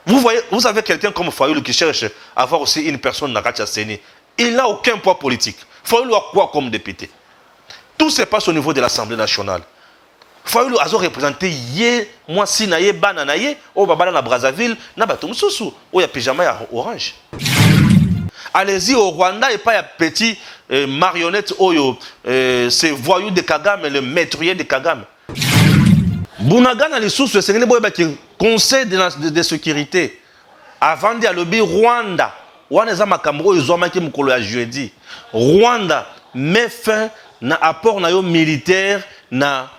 Vous voyez, vous avez quelqu'un comme Fayoulou qui cherche à avoir aussi une personne dans Katia Seni. Il n'a aucun poids politique. Fayoulou a quoi comme député? Tout se passe au niveau de l'Assemblée nationale. Fayoulou a représenté moi si naye bananaye au babala na Brazzaville na batum sousou au ya pyjama ya orange. Allez-y au Rwanda et pas ya petit marionnette oyo ces voyous de Kagame, le maîtrier de Kagame. Bounagana les sources c'est le conseil de sécurité avant de lobby Rwanda. Wana za makambo ils ont marqué mukolo ya jeudi. Rwanda met fin na apport na yo militaire na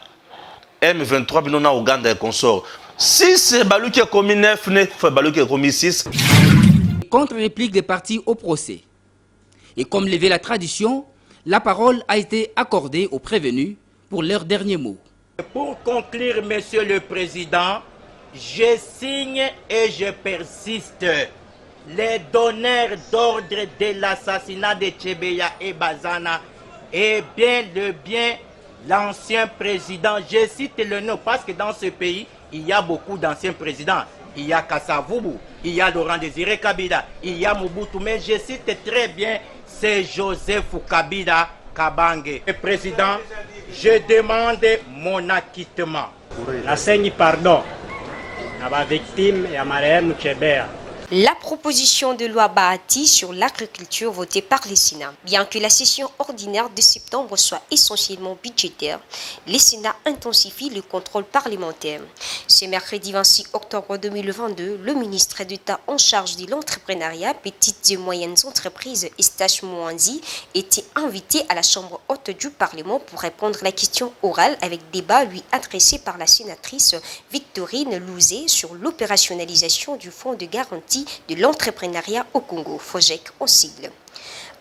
M23 binona Ouganda et consort. Si c'est Balou qui a commis 9, Balou qui a commis 6. Contre-réplique des partis au procès. Et comme levait la tradition, la parole a été accordée aux prévenus pour leur dernier mot. Pour conclure, Monsieur le Président, je signe et je persiste. Les donneurs d'ordre de l'assassinat de Tchebeya et Bazana et bien l'ancien président, je cite le nom parce que dans ce pays, il y a beaucoup d'anciens présidents. Il y a Kassavoubou, il y a Laurent Désiré Kabila, il y a Mobutu, mais je cite très bien, c'est Joseph Kabila Kabange. Le président, je demande mon acquittement. Nassenyi pardon à ma victime et à Marème Tchebeya. La proposition de loi Bahati sur l'agriculture votée par le Sénat. Bien que la session ordinaire de septembre soit essentiellement budgétaire, le Sénat intensifie le contrôle parlementaire. Ce mercredi 26 octobre 2022, le ministre d'État en charge de l'entrepreneuriat, petites et moyennes entreprises, Eustache Mouanzi, était invité à la Chambre haute du Parlement pour répondre à la question orale avec débat lui adressé par la sénatrice Victorine Louzé sur l'opérationnalisation du fonds de garantie de l'entrepreneuriat au Congo, FOGEC en sigle.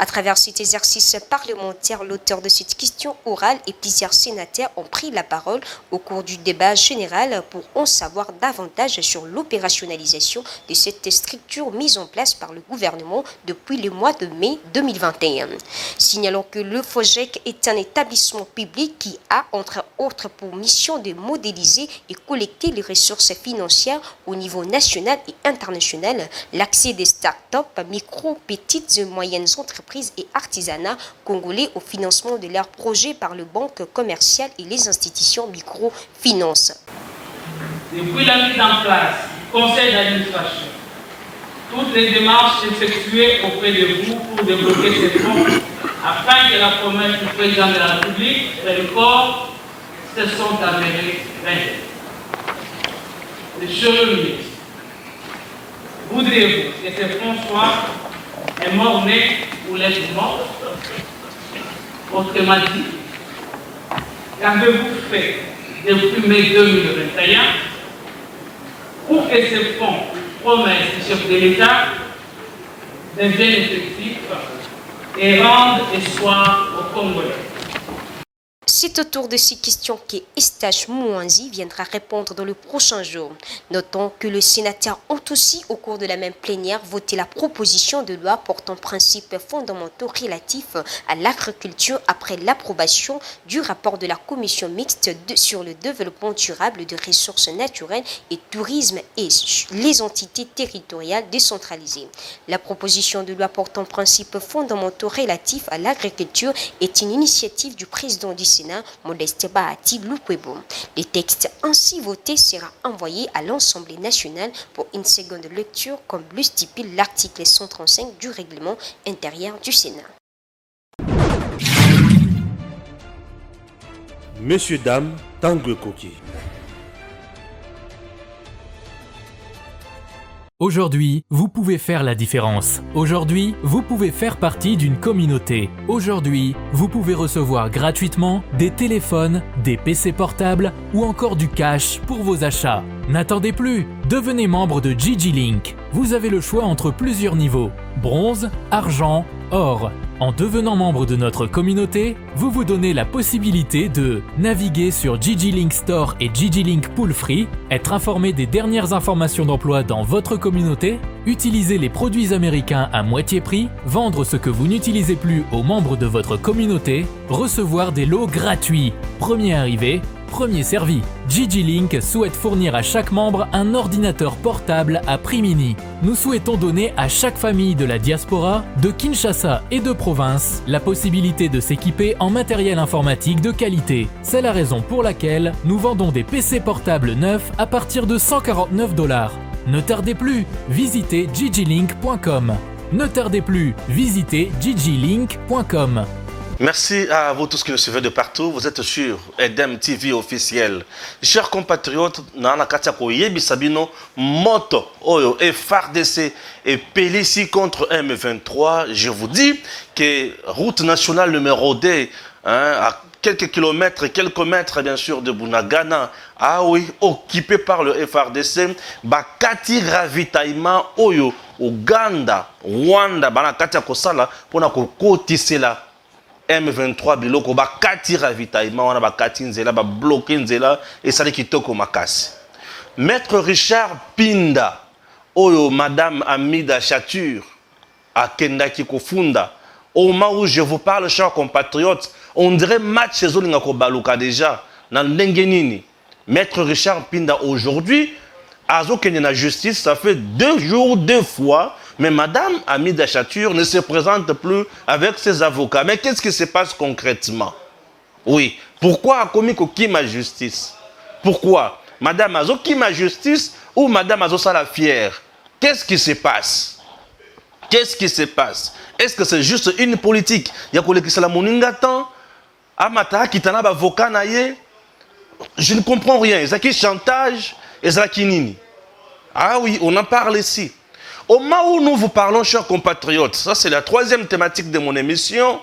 À travers cet exercice parlementaire, l'auteur de cette question orale et plusieurs sénateurs ont pris la parole au cours du débat général pour en savoir davantage sur l'opérationnalisation de cette structure mise en place par le gouvernement depuis le mois de mai 2021. Signalons que le FOGEC est un établissement public qui a, entre autres, pour mission de modéliser et collecter les ressources financières au niveau national et international, l'accès des start-up, micro, petites et moyennes entreprises et artisanat congolais au financement de leurs projets par les banques commerciales et les institutions microfinances. Depuis la mise en place du conseil d'administration, toutes les démarches effectuées auprès de vous pour débloquer ces fonds afin que la promesse du président de la République et le corps se sont avérées vaines. Monsieur le ministre, voudriez-vous que ces fonds soient un mort-né ou l'être mort? Autrement dit, qu'avez-vous fait depuis mai 2021 pour que ces fonds, promesses du chef de l'État, deviennent effectifs et rendent espoir aux Congolais? C'est au tour de ces questions que Eustache Mouanzi viendra répondre dans le prochain jour. Notons que les sénateurs ont aussi, au cours de la même plénière, voté la proposition de loi portant principes fondamentaux relatifs à l'agriculture après l'approbation du rapport de la commission mixte sur le développement durable des ressources naturelles et tourisme et les entités territoriales décentralisées. La proposition de loi portant principes fondamentaux relatifs à l'agriculture est une initiative du président du Sénat, Modeste Bahati Lukwebo. Le texte ainsi voté sera envoyé à l'Assemblée nationale pour une seconde lecture comme le stipule l'article 135 du règlement intérieur du Sénat. Messieurs, dames, Tanguy Koki. Aujourd'hui, vous pouvez faire la différence. Aujourd'hui, vous pouvez faire partie d'une communauté. Aujourd'hui, vous pouvez recevoir gratuitement des téléphones, des PC portables ou encore du cash pour vos achats. N'attendez plus, devenez membre de Gigi Link. Vous avez le choix entre plusieurs niveaux, bronze, argent, or. En devenant membre de notre communauté, vous vous donnez la possibilité de naviguer sur Gigi Link Store et Gigi Link Pool Free, être informé des dernières informations d'emploi dans votre communauté, utiliser les produits américains à moitié prix, vendre ce que vous n'utilisez plus aux membres de votre communauté, recevoir des lots gratuits. Premier arrivé, premier servi. Gigi Link souhaite fournir à chaque membre un ordinateur portable à prix mini. Nous souhaitons donner à chaque famille de la diaspora, de Kinshasa et de province, la possibilité de s'équiper en matériel informatique de qualité. C'est la raison pour laquelle nous vendons des PC portables neufs à partir de 149 $. Ne tardez plus, visitez gigilink.com. Ne tardez plus, visitez gigilink.com. Merci à vous tous qui nous suivez de partout. Vous êtes sur Edem TV officiel. Chers compatriotes, Nana Katiako Yebisabino, Moto, Oyo et FARDC et Pélissi contre M23. Je vous dis que route nationale numéro 2, à quelques kilomètres et quelques mètres bien sûr de Bunagana, ah oui, occupé par le FARDC, Bakati ravitaillement Oyo, Uganda, Rwanda, Banakati Kosala, pour na kotisi la M23 biloko bakati ravitaillement wana bakati nzela ba bloquer nzela et ça kitoko makasi. Maître Richard Pinda oyo madame Amida Chature akendaki kofunda au moment où je vous parle chers compatriotes on dirait match ezolinga ko baluka déjà na ndenge nini. Maître Richard Pinda aujourd'hui azo kenya na justice ça fait 2 jours 2 fois. Mais Madame Amida Chature ne se présente plus avec ses avocats. Mais qu'est-ce qui se passe concrètement? Oui. Pourquoi a commis ma justice? Pourquoi? Madame Azo qui ma justice ou Madame Azo Sala fière? Qu'est-ce qui se passe? Qu'est-ce qui se passe? Est-ce que c'est juste une politique? Yakole Kisala Moningatan, Amata Kitana Bavoka Naye. Je ne comprends rien. Ezaki chantage, Ezaki Nini. Ah oui, on en parle ici. Au moment où nous vous parlons, chers compatriotes, ça c'est la 3e thématique de mon émission,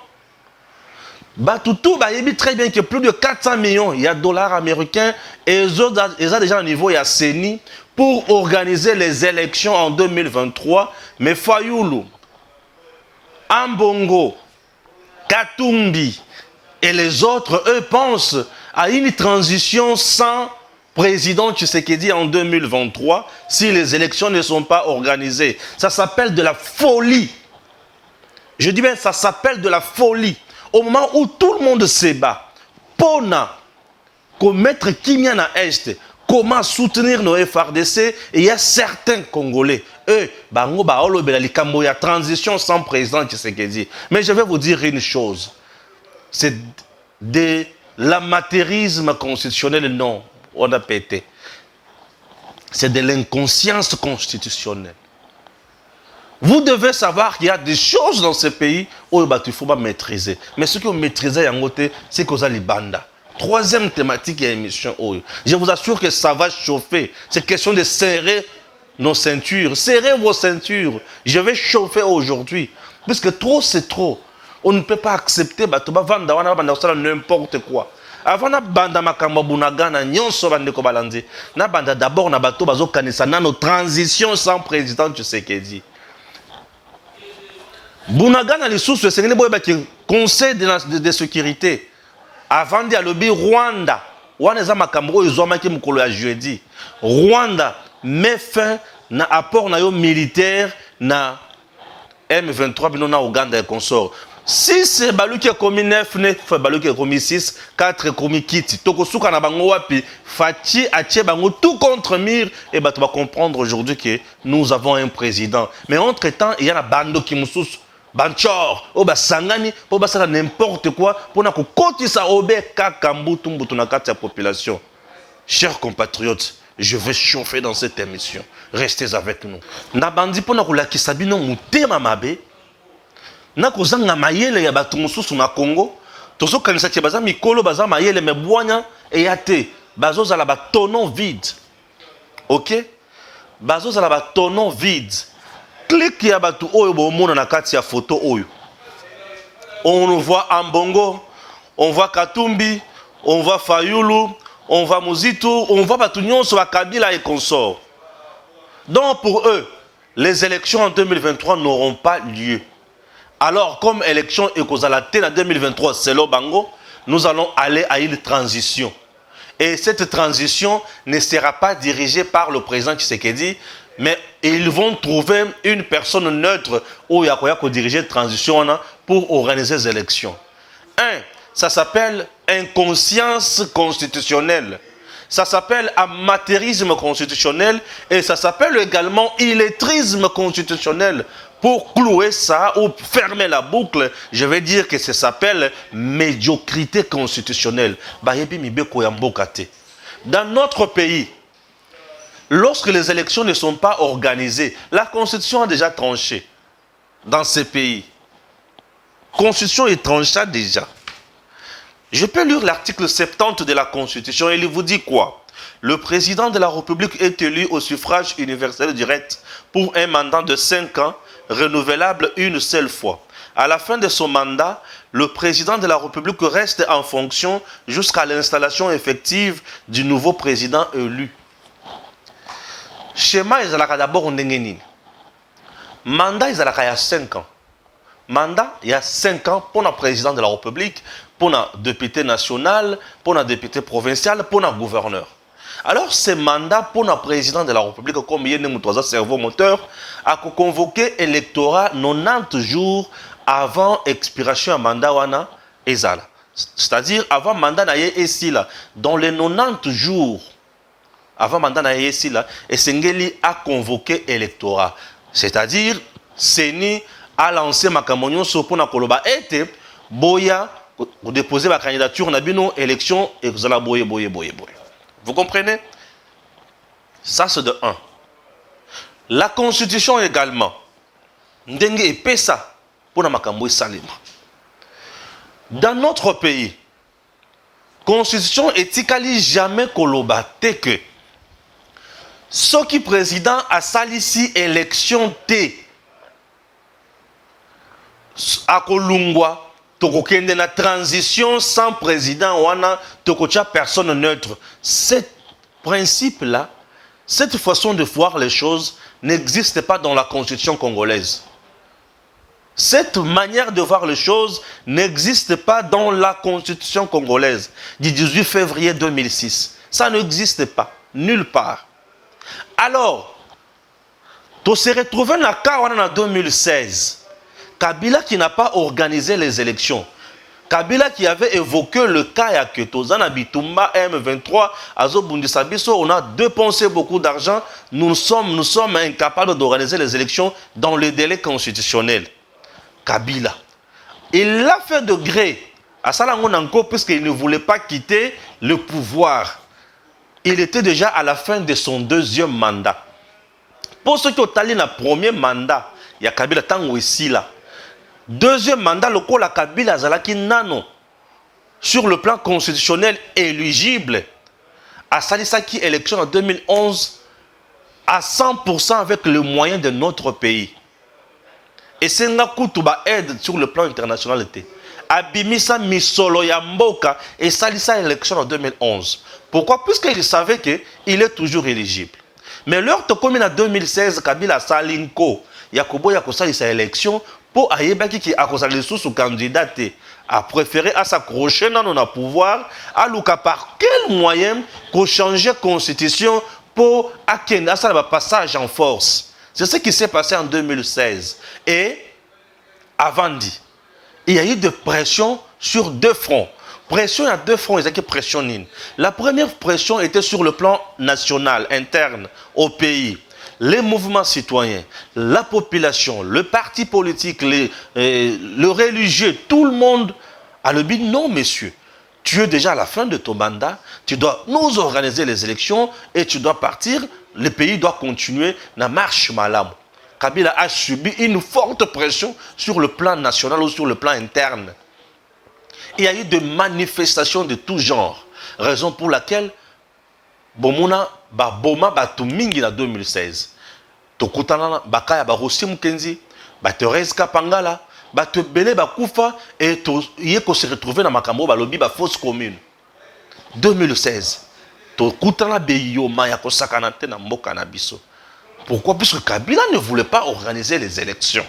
Batoutou dit très bien que plus de 400 millions de dollars américains, et ils ont déjà un niveau, il y a CENI, pour organiser les élections en 2023. Mais Fayoulou, Ambongo, Katumbi et les autres, eux, pensent à une transition sans président Tshisekedi en 2023 si les élections ne sont pas organisées. Ça s'appelle de la folie. Je dis bien ça s'appelle de la folie. Au moment où tout le monde se bat, Pona, commettre Kimiana Est, comment soutenir nos FARDC, et il y a certains Congolais, eux, il y a transition sans président Tshisekedi. Mais je vais vous dire une chose, c'est de l'amateurisme constitutionnel, non. On a pété. C'est de l'inconscience constitutionnelle. Vous devez savoir qu'il y a des choses dans ce pays où il faut pas maîtriser. Mais ce que vous maîtrisez, c'est que vous avez les bandes. 3e thématique de l'émission. Je vous assure que ça va chauffer. C'est question de serrer nos ceintures. Serrez vos ceintures. Je vais chauffer aujourd'hui. Parce que trop, c'est trop. On ne peut pas accepter n'importe quoi. Avant na banda makambo bunagana nyonso bandeko balandi na banda d'abord na bato bazo kanisa na nos transition sans président Tshisekedi bunagana les sources c'est boye ba conseil de sécurité avant dia lobi Rwanda wana za makambo oyo zomaki mukolo ya jeudi Rwanda met fin na apport na yo militaire na M23 bino na Uganda et consort. Si c'est Balou qui a commis 9, Balou qui a commis 6, 4 commis kit. Tokosuka na bango wapi, Fati atie bango tout contre mire. Et bah tu vas comprendre aujourd'hui que nous avons un président. Mais entre temps, il y a la bande qui moussous, banchor, oba sangani, oba ça n'importe quoi, pour na koti sa obe kakambu tumbutu na kati ya population. Chers compatriotes, je vais chauffer dans cette émission. Restez avec nous. Na bandi pour na kulakisa bino mutema mabe. Na kozanga mayele ya batu mususu na Congo tozo kanisa ke baza mikolo baza mayele mebwanya e yate bazo zala ba tonon vide. OK? Bazo zala ba tonon vide. Clique ya batu oyo bomona na kati ya photo oyo. On voit Ambongo, on voit Katumbi, on voit Fayoulou, on voit Muzito, on voit batu nyonso ba Kabila et consort. Donc pour eux, les élections en 2023 n'auront pas lieu. Alors, comme élection et Kozalate en 2023, c'est le Bango, nous allons aller à une transition. Et cette transition ne sera pas dirigée par le président Tshisekedi, mais ils vont trouver une personne neutre où il y a diriger la transition pour organiser les élections. Ça s'appelle inconscience constitutionnelle. Ça s'appelle amateurisme constitutionnel et ça s'appelle également illettrisme constitutionnel. Pour clouer ça ou fermer la boucle, je vais dire que ça s'appelle médiocrité constitutionnelle. Dans notre pays, lorsque les élections ne sont pas organisées, la Constitution a déjà tranché dans ces pays. La Constitution est tranchée déjà. Je peux lire l'article 70 de la Constitution et il vous dit quoi? Le président de la République est élu au suffrage universel direct pour un mandat de 5 ans, renouvelable une seule fois. À la fin de son mandat, le président de la République reste en fonction jusqu'à l'installation effective du nouveau président élu. Schéma ezalaka d'abord ndengeni. Mandat ezalaka ya 5 ans. Mandat il y a 5 ans pour le président de la République, pour le député national, pour le député provincial, pour le gouverneur. Alors, ce mandat pour le président de la République, comme il y a un cerveau moteur, a convoqué l'électorat 90 jours avant expiration du mandat wana ezala. C'est-à-dire avant le mandat naye esila. Dans les 90 jours avant le mandat naye esila, Esengeli a convoqué l'électorat. C'est-à-dire, Seni a lancé ma campagne sur pour Koloba et Boya pour déposer ma candidature na bino élection et vous allez boyer. Vous comprenez? Ça c'est de 1. La Constitution également. Ndenge et pesa pour na makambo salima. Dans notre pays, Constitution etikali jamais koloba te que ce qui président a salisi élection T à Kolungwa, tokokende na transition sans président wana tokocha personne neutre. Ce principe-là, cette façon de voir les choses n'existe pas dans la Constitution congolaise. Cette manière de voir les choses n'existe pas dans la Constitution congolaise du 18 février 2006. Ça n'existe pas, nulle part. Alors, tu se retrouves dans le cas en 2016. Kabila qui n'a pas organisé les élections. Kabila qui avait évoqué le cas à Ketozana Bitumba M23, Azo Bundisabiso, on a dépensé beaucoup d'argent. Nous sommes incapables d'organiser les élections dans le délai constitutionnel. Kabila. Il l'a fait de gré à Salangonanko puisqu'il ne voulait pas quitter le pouvoir. Il était déjà à la fin de son 2e mandat. Pour ceux qui ont allé dans le premier mandat, il y a Kabila Tango ici là. 2e mandat, le coup la Kabila Zalaki Nano, sur le plan constitutionnel éligible, à Salisaki élection en 2011, à 100% avec les moyens de notre pays. Et c'est un coup de aide sur le plan international. Abimisa Misolo Yamboka et Salisa élection en 2011. Pourquoi? Puisqu'il savait qu'il est toujours éligible. Mais l'heure de commune en 2016, Kabila Salinko, Yakobo Yakosalisa élection, pour Ayebaki qui a causé sous candidat a préféré à s'accrocher dans le pouvoir, à Luka par quel moyen qu'on change la constitution pour à ça passage en force. C'est ce qui s'est passé en 2016. Et avant dit, il y a eu de pression sur 2 fronts. Pression à 2 fronts, il y a pression. La première pression était sur le plan national, interne, au pays. Les mouvements citoyens, la population, le parti politique, le religieux, tout le monde a le but. Non, messieurs, tu es déjà à la fin de ton mandat, tu dois nous organiser les élections et tu dois partir. Le pays doit continuer la marche malam. Kabila a subi une forte pression sur le plan national ou sur le plan interne. Il y a eu des manifestations de tout genre, raison pour laquelle Bomuna Boma Batumingi en 2016. Tokutana Bakaya Barosi Mukenzi, Thérèse Kapangala, Batebele Bakufa et Yeko se retrouver dans Makambo Balobi ba fausse commune. 2016. Tokutana Beyo Mayako Sakanate na Mboka na biso. Pourquoi? Puisque Kabila ne voulait pas organiser les élections.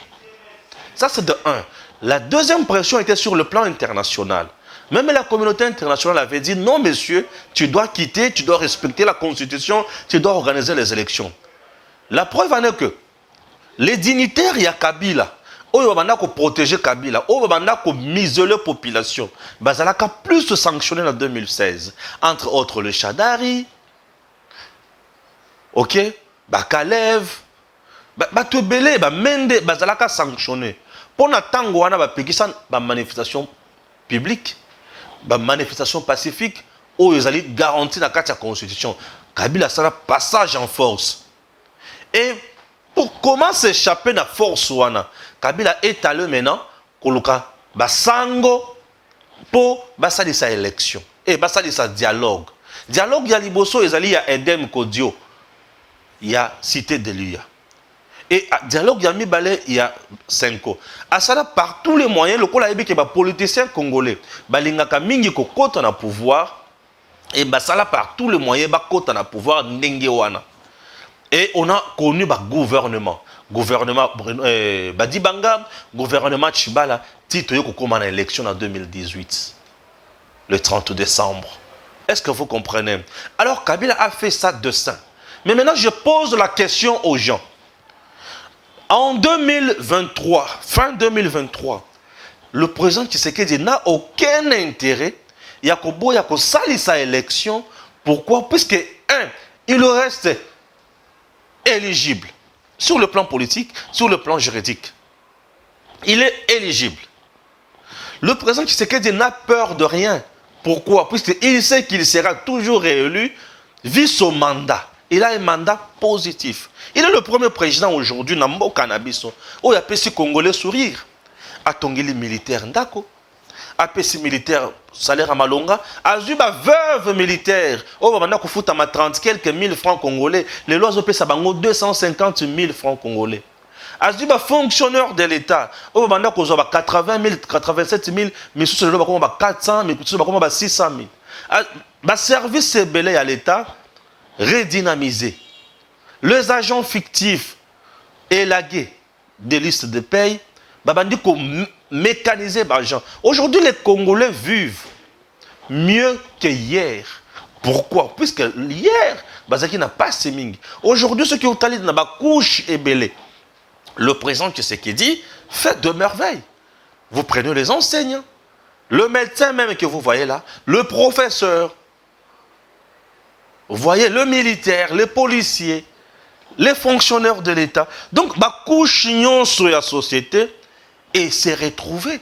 Ça c'est de 1. La deuxième pression était sur le plan international. Même la communauté internationale avait dit non, monsieur, tu dois quitter, tu dois respecter la constitution, tu dois organiser les élections. La preuve en est que les dignitaires, il y a Kabila, oyo banda ko protéger Kabila, oyo banda ko m'isoler la population, bazalaka plus sanctionné en 2016, entre autres le Chadari, ok, Bakalev, Batubele, Mende, bazalaka sanctionné. Pour n'attendre wana ba pekisa ba manifestation publique, ba manifestation pacifique, oyo ezali garantie na kati ya constitution. Kabila sala passage en force. Et pour comment s'échapper de la force wana, Kabila est allé maintenant koluka basango pour basali sa élection et basali sa dialogue. Dialogue ya liboso ezali ya Edem Kodio, il y a Cité de l'Uya. Et dialogue ya mibale il y a 5 ans. Asala par tous les moyens, le kola yebi ke ba politiciens congolais balingaka mingi ko kota na pouvoir et basala par tous les moyens ba kota na pouvoir ndenge wana. Et on a connu le gouvernement. Gouvernement Badibanga, gouvernement Chibala, titre yoko comme en élection en 2018. Le 30 décembre. Est-ce que vous comprenez? Alors Kabila a fait ça de ça. Mais maintenant je pose la question aux gens. En 2023, fin 2023, le président Tshisekedi n'a aucun intérêt. Il y a que sali sa élection. Pourquoi? Puisque, il reste éligible sur le plan politique, sur le plan juridique. Il est éligible. Le président Tshisekedi n'a peur de rien. Pourquoi? Puisqu'il sait qu'il sera toujours réélu vu son mandat. Il a un mandat positif. Il est le premier président aujourd'hui dans le cannabis. Où il a pu Congolais sourire. Atongili militaire ndako. APC militaire salaire à Malonga, Azuba veuve militaire, oh bah on fout à 30 quelques mille francs congolais, les lois OP ça bango 250 000 francs congolais. Azuba fonctionnaire de l'État, oh bah on a 80 000, 87 000, mais sous le loi bah 400 000, sous le loi bah 600 000. Bah service belé à l'État redynamisé. Les agents fictifs élagués des listes de paye, bah bandi ko mécaniser l'argent. Aujourd'hui, les Congolais vivent mieux que hier. Pourquoi? Puisque hier, Bazaki n'a pas séming. Aujourd'hui, ceux qui ont allé dans la couche et belé. Le président Tshisekedi fait de merveilles. Vous prenez les enseignants, le médecin même que vous voyez là, le professeur, vous voyez le militaire, les policiers, les fonctionnaires de l'État. Donc, la couche sur la société, et s'est retrouvé.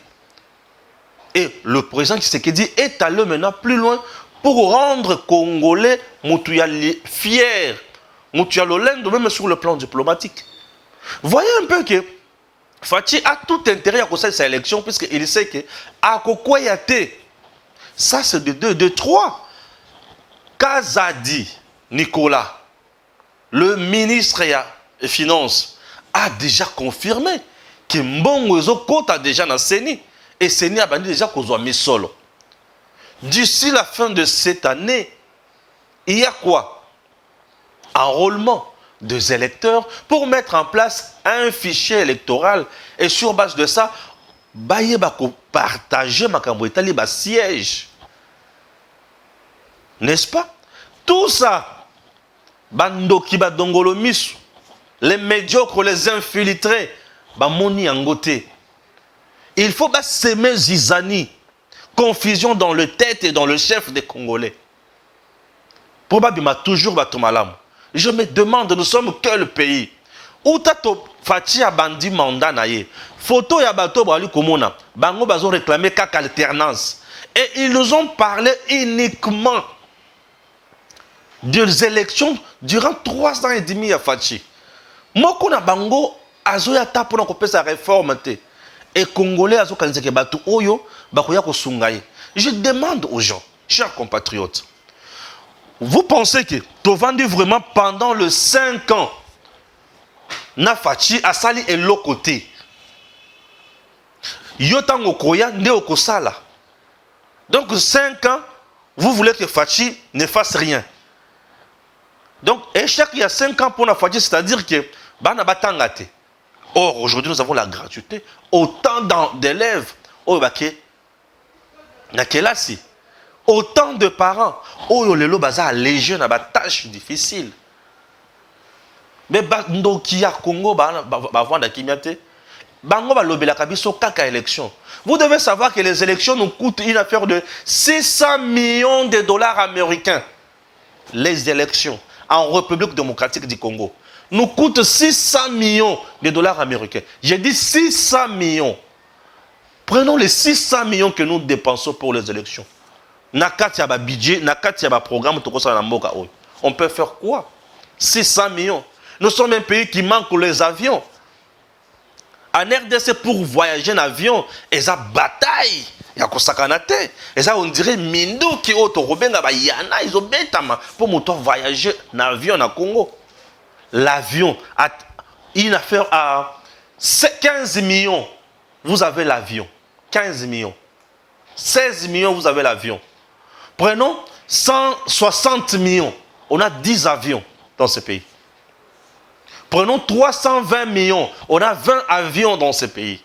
Et le président Tshisekedi est allé maintenant plus loin pour rendre Congolais fiers, même sur le plan diplomatique. Voyez un peu que Fachi a tout intérêt à causer sa élection puisqu'il sait que à Kokoyate, ça c'est de 2, de 3. Kazadi Nicolas, le ministre des Finances, a déjà confirmé que Mbongo Ezokota a déjà dans Séni et Séni a déjà qu'on mis solo. D'ici la fin de cette année, il y a quoi? Enrôlement des électeurs pour mettre en place un fichier électoral et sur base de ça, partager ma siège. N'est-ce pas? Tout ça, Bando Kiba Dongolo Misu, les médiocres, les infiltrés, Bamoni Angote. Il faut s'aimer Zizani. Confusion dans le tête et dans le chef des Congolais. Probablement toujours Batomalam. Je me demande, nous sommes quel pays? Où tato Fati a bandi mandat naye. Photo ya bato bali komona. Bango bazo réclamé kak alternance. Et ils nous ont parlé uniquement des élections durant 3 ans et demi à Fati. Moko na bango azoya tapo na kopesa réforme te. Et Congolais azo kanzeke batu oyo bakoya ko sungaye. Je demande aux gens, chers compatriotes, vous pensez que Tovandi vraiment pendant les 5 ans na Fachi asali et l'autre côté. Yotango koya nde okosala. Donc 5 ans, vous voulez que Fachi ne fasse rien. Donc échec il y a 5 ans pour la Fachi, c'est-à-dire que bana batangate. Or aujourd'hui nous avons la gratuité. Autant d'élèves au baké na kelasi. Autant de parents, oh lelo baza allégé na ba tâche difficile. Mais ndoki ya Congo ba vendre kimiate Bango va lobby la kabiso kaka élection. Vous devez savoir que les élections nous coûtent une affaire de 600 millions de dollars américains. Les élections en République démocratique du Congo nous coûtent 600 millions de dollars américains. J'ai dit 600 millions. Prenons les 600 millions que nous dépensons pour les élections. Nakati yaba budget, nakati yaba programme, on peut faire quoi? 600 millions. Nous sommes un pays qui manque les avions. En RDC, pour voyager en avion, il y a une bataille. Il y a une bataille. On dirait Mindo qui est au Robenga, Yana, ils ont bêtement pour voyager en avion au Congo. L'avion, une affaire à 15 millions, vous avez l'avion. 15 millions. 16 millions, vous avez l'avion. Prenons 160 millions. On a 10 avions dans ce pays. Prenons 320 millions. On a 20 avions dans ce pays.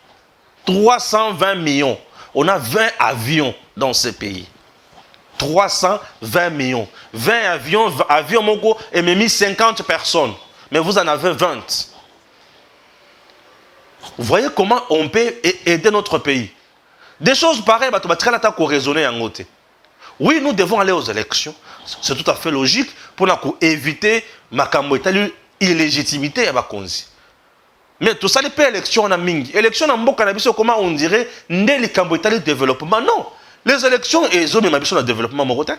320 millions. On a 20 avions dans ce pays. 320 millions. 20 avions, Mongo, et même 50 personnes. Mais vous en avez 20. Vous voyez comment on peut aider notre pays. Des choses pareilles, on raisonner en côté. Oui, nous devons aller aux élections. C'est tout à fait logique pour éviter ma illégitimité à Bakonzi. Mais tout ça, les élections en Mingi. Élections en Bokanabis, comment on dirait, n'est le développement. Non. Les élections, ils ont même le développement marocain.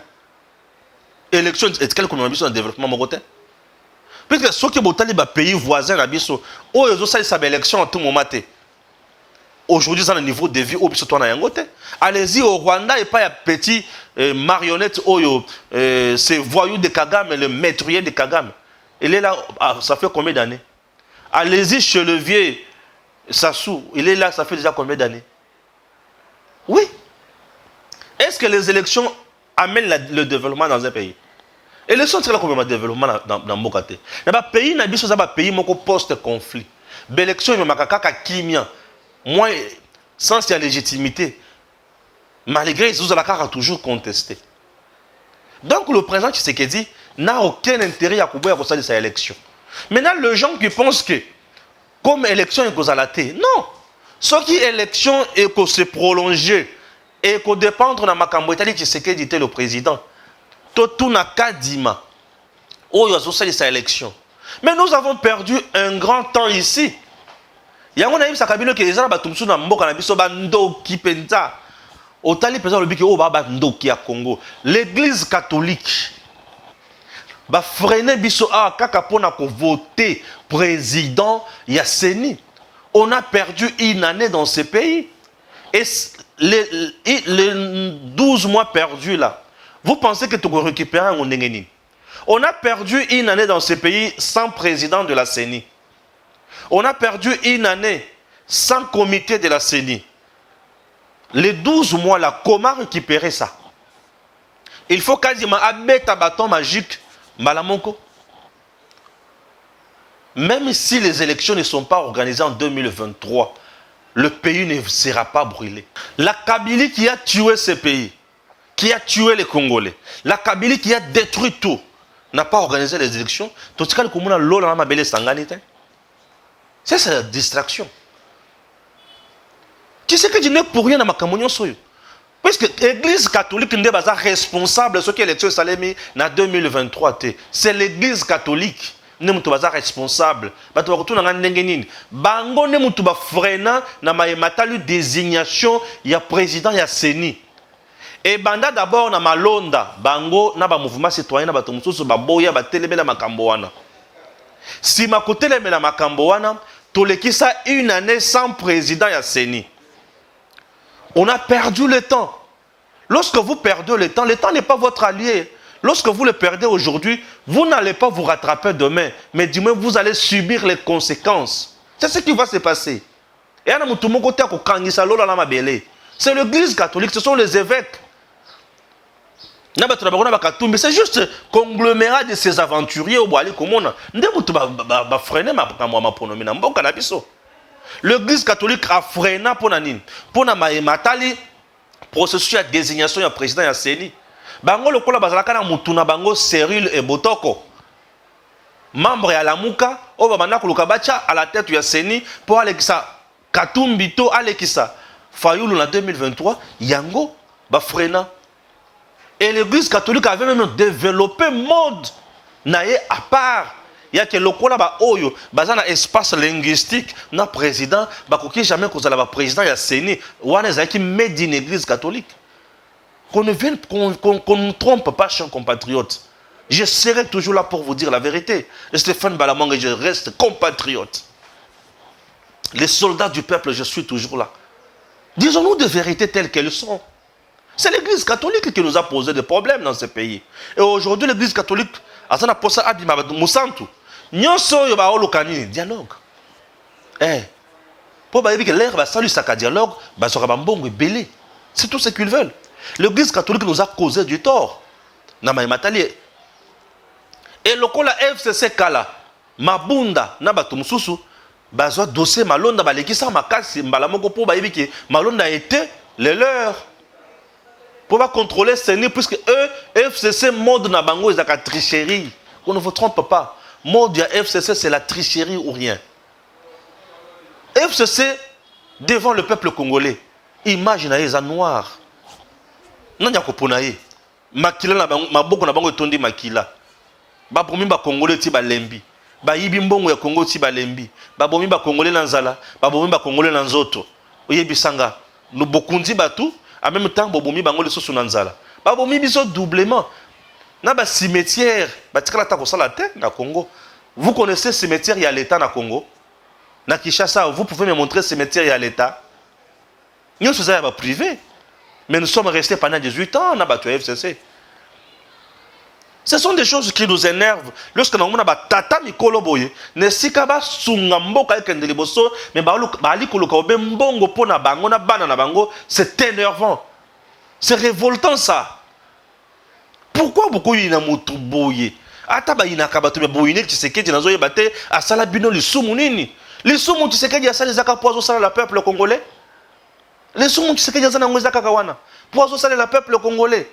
Élections, est-ce qu'elles ont le développement marocain? Parce que ceux qui ont les pays voisins, ils ont ça élection à tout moment. Aujourd'hui, c'est le niveau de vie au allez-y au Rwanda et pas un petit marionnette, c'est voyou de Kagame, le maîtrier de Kagame. Il est là, ça fait combien d'années? Allez-y chez le vieux Sassou, il est là, ça fait déjà combien d'années? Oui. Est-ce que les élections amènent le développement dans un pays? Élections, c'est là combien de développement dans mon côté? Il y a un pays, pays post-conflit. L'élection, il y a kimia. Moi, sans cette légitimité, malgré les autres, la toujours contesté. Donc le président Tshisekedi n'a aucun intérêt à couvrir cette élection. Maintenant, les gens qui pensent que, comme élection est à la tête, non. Ce qui est élection et que se prolonger et que dépendre de ma cambouetali Tshisekedi était le président. Tout n'a qu'à dire. Oh, il y a cette élection. Mais nous avons perdu un grand temps ici. Il y a un sakabino qui est là, batumsu na mboka na biso bando ki penza. Otali penza le biki o baba ndo ki a Congo. L'église catholique ba freiner biso a kaka pona ko voter président Yasseni. On a perdu une année dans ce pays. Et les 12 mois perdus là, vous pensez que tu peux récupérer un Ndengeni? On a perdu une année dans ce pays sans président de la CENI. On a perdu une année sans comité de la CENI. Les 12 mois là, comment récupérer ça? Il faut quasiment abattre un bâton magique, Malamonko. Même si les élections ne sont pas organisées en 2023, le pays ne sera pas brûlé. La Kabylie qui a tué ce pays, qui a tué les Congolais, la Kabylie qui a détruit tout, n'a pas organisé les élections. C'est la distraction. Tu sais que tu n'es pour rien dans ma communion. Parce que l'église catholique n'est pas responsable de ce que l'élection est en 2023. C'est l'église catholique qui n'est pas responsable. Bango n'est pas freinant dans ma désignation, il y a président, il y a CENI. Et banda d'abord na malonda, bango na ba mouvement citoyen na ba tumususu ba boya ba telemela makambo wana. Si ma kotelemela makambo wana, tolekisa une année sans président ya CENI. On a perdu le temps. Lorsque vous perdez le temps n'est pas votre allié. Lorsque vous le perdez aujourd'hui, vous n'allez pas vous rattraper demain, mais du moins vous allez subir les conséquences. C'est ce qui va se passer. Et c'est l'église catholique, ce sont les évêques. C'est juste conglomérat de ces aventuriers au Boali Komona. L'église catholique a freiné pour Nanine. Pour Matali, processus de désignation du président de CENI. Bango le kola bazalaka na mutuna bango Cyril et Botoko. Membre à la Mouka, au Babana Kulukabacha à la tête de CENI pour aller ça Katumbi to Alekisa. Fayoulou en 2023, Yango, Bafrena. Et l'église catholique avait même développé mode naé à part. Il y a que le kola ba oyo, bazana espace linguistique, na président, ba koki jamais qu'on a président ya séné, ouane zaki made in église catholique. Qu'on ne trompe pas, chers compatriotes. Je serai toujours là pour vous dire la vérité. Et Stéphane Balamang, je reste compatriote. Les soldats du peuple, je suis toujours là. Disons-nous des vérités telles qu'elles sont. C'est l'église catholique qui nous a posé des problèmes dans ce pays. Et aujourd'hui, l'église catholique, Asana Posa Abima Moussantou, Nyonso Yoba Olokani, dialogue. Pour que l'air va saluer sa dialogue, Basorabambong et Belé. C'est tout ce qu'ils veulent. L'église catholique nous a causé du tort. Namaï Matali. Et le kola FCC Kala, Mabunda, Nabatumsusu, Bazoa dossier Malonda, Balekisa Makasi, Mbalamoko pour Baïbiki, Malonda a été les leurs. Pour contrôler CENI, puisque eux, FCC, mode Nabango, ils ont la tricherie. On ne vous trompe pas. Mode FCC, c'est la tricherie ou rien. FCC, devant le peuple congolais, imaginez les noirs. Nanya koponaye. Makila na bango, maboko na bango etondi makila. Ba bomi ba congolais ti ba lembi. Ba yibi mbongo ya Congo ti ba lembi. Ba bomi ba congolais na nzala, ba bomi ba congolais na nzoto. Oyebi sanga, nous bokundi batu, en même temps ba bomi bango leso na nzala. Ba bomi biso doublement. Na ba cimetière, ba tikala ta ko sala te na Congo. Vous connaissez cimetière ya l'état na Congo? Na Kinshasa, vous pouvez me montrer cimetière ya l'état? Nous sommes ba privé. Mais nous sommes restés pendant 18 ans, on a battu FCC. Ce sont des choses qui nous énervent. Lorsque nous avons tata mikolo boye, ne sikaba sungambo ka ekende liboso, mais bali koloka obembongo pona bango na bana na bango, c'est énervant. C'est révoltant ça. Pourquoi beaucoup yina mutu boye? Ata ba yina kabatu be boyine Tshisekedi nazo yebate asala bino lisumu nini? Lisumu Tshisekedi asala zaka pozo sala la peuple congolais. Les sous qui se disent dans les Akawana. Pour associer le peuple congolais.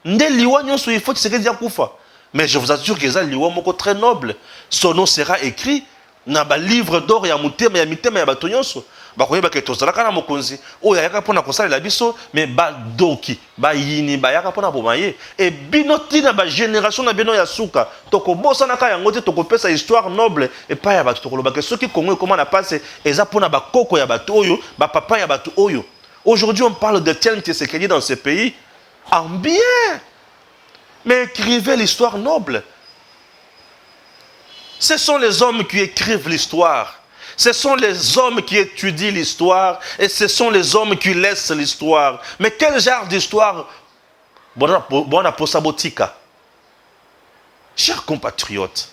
Ndé liwa nyonso il faut que se dire koufa. Mais je vous assure que ça liwa moko très noble. Son nom sera écrit na ba livre d'or ya mutema ya mitema ya bato nyonso. Ba koyeba ke tozala kana mokonzi. O ya yaka pona kosala la biso mais ba doki, ba yini ba yaka pona bomaye. Et binoti na ba génération na bino ya suka. Toko bosa na ka yango te toko pesa histoire noble et pas ya bato toko loba ke soki Congo comment na passe eza pona ba koko ya bato oyo, ba papa ya bato oyo. Aujourd'hui, on parle de Tiens Tshisekedi dans ce pays. En bien. Mais écrivez l'histoire noble. Ce sont les hommes qui écrivent l'histoire. Ce sont les hommes qui étudient l'histoire. Et ce sont les hommes qui laissent l'histoire. Mais quel genre d'histoire? Bona posabotika. Chers compatriotes.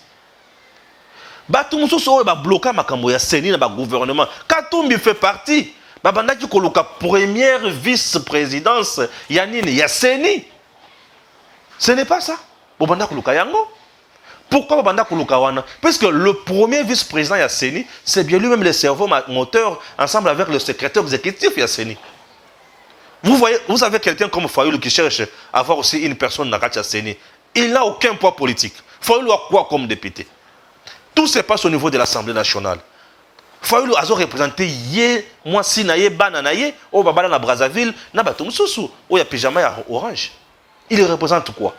Batumso so ba bloquer makambo ya CENI na ba gouvernement. Katumbi fait partie. Babandaki koluka première vice-présidence Yanine Yasseni. Ce n'est pas ça. Babanda koluka yango. Pourquoi Babanda koluka wana? Parce que le premier vice-président Yasseni, c'est bien lui-même le cerveau moteur ensemble avec le secrétaire exécutif Yasseni. Vous voyez, vous avez quelqu'un comme Fayoulou qui cherche à avoir aussi une personne dans Yasseni. Il n'a aucun poids politique. Fayoulou a quoi comme député? Tout se passe au niveau de l'Assemblée nationale. Fayoulou a représenté yé, moi si na yé, bana na yé, au babala na Brazzaville, na batum sousou, ou ya pyjama ya orange. Il représente quoi?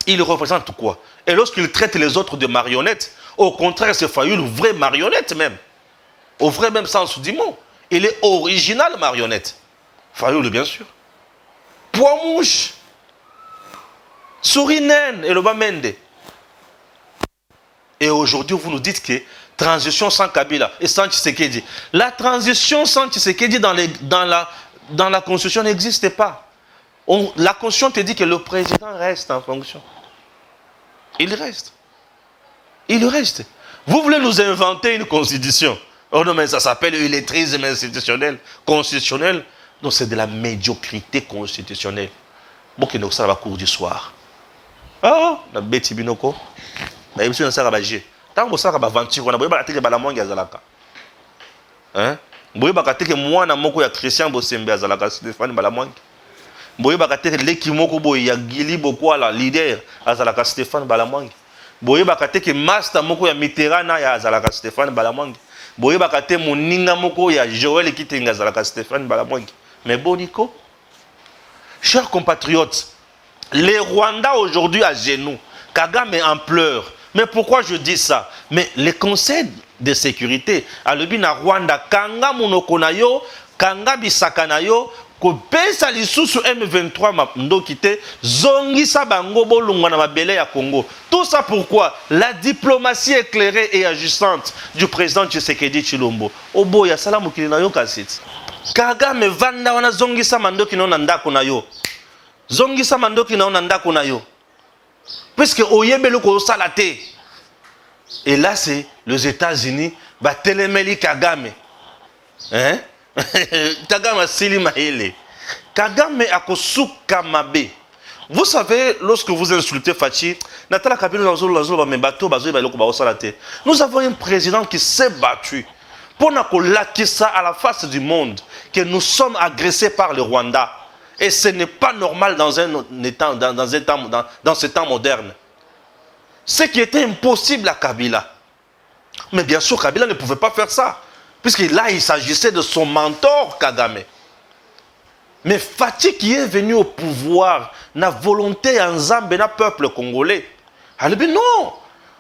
Il représente quoi? Et lorsqu'il traite les autres de marionnettes, au contraire, c'est Fayoulou, vraie marionnette même. Au vrai même sens du mot. Il est original marionnette. Fayoulou, bien sûr. Poids mouche. Souris naine et le bamende. Et aujourd'hui, vous nous dites que transition sans Kabila et sans Tshisekedi. La transition sans Tshisekedi dans la Constitution n'existe pas. La Constitution te dit que le président reste en fonction. Il reste. Il reste. Vous voulez nous inventer une constitution. Oh non, mais ça s'appelle illettrisme institutionnel. Constitutionnel. Non, c'est de la médiocrité constitutionnelle. Bon, qu'il nous ça va cours du soir. Ah, la bête binoko. Mais il y a un sarabagé. Tant que ça va aventure, on a besoin de balamongi azalaka. Hein? Boye bakateke mwana moko ya Christian Bosembe azalaka Stéphane Balamongi. Boye bakateke leki moko boye ya Gili Bokwala leader azalaka Stéphane Balamongi. Boye bakateke master moko ya Mitterrand ya azalaka Stéphane Balamongi. boye bakate moninga moko ya Joël Kitenga zalaka Stéphane Balamwengi. Mais Boniko, chers compatriotes, les Rwandais aujourd'hui à genoux, Kagame en pleurs. Mais pourquoi je dis ça? Mais les conseils de sécurité, à l'obina Rwanda, Kanga Monokonayo, Kanga Bisakanayo, Kopesa lisusu M23 mando kite, Zongisa Bango Bolungwana Mabele ya Congo. Tout ça pourquoi? La diplomatie éclairée et agissante du président Tshisekedi Chilombo. Obo ya salamu kilinayo kasiti. Kagame vanda wana zongisa mando kino ndako na yo. Zongisa mando kino ndako na yo. Puisque oyebelo ko salate. Et là c'est les États-Unis ba telemeli Kagame. Hein? Kagame Silima Hele. Kagame akosuka mabe. Vous savez, lorsque vous insultez Fachi, nous avons un président qui s'est battu pour nous ça à la face du monde, que nous sommes agressés par le Rwanda. Et ce n'est pas normal dans ce temps moderne. Ce qui était impossible à Kabila. Mais bien sûr, Kabila ne pouvait pas faire ça. Puisque là, il s'agissait de son mentor, Kagame. Mais Fachi qui est venu au pouvoir, n'a volonté en Zambie, n'a peuple congolais. Elle dit non,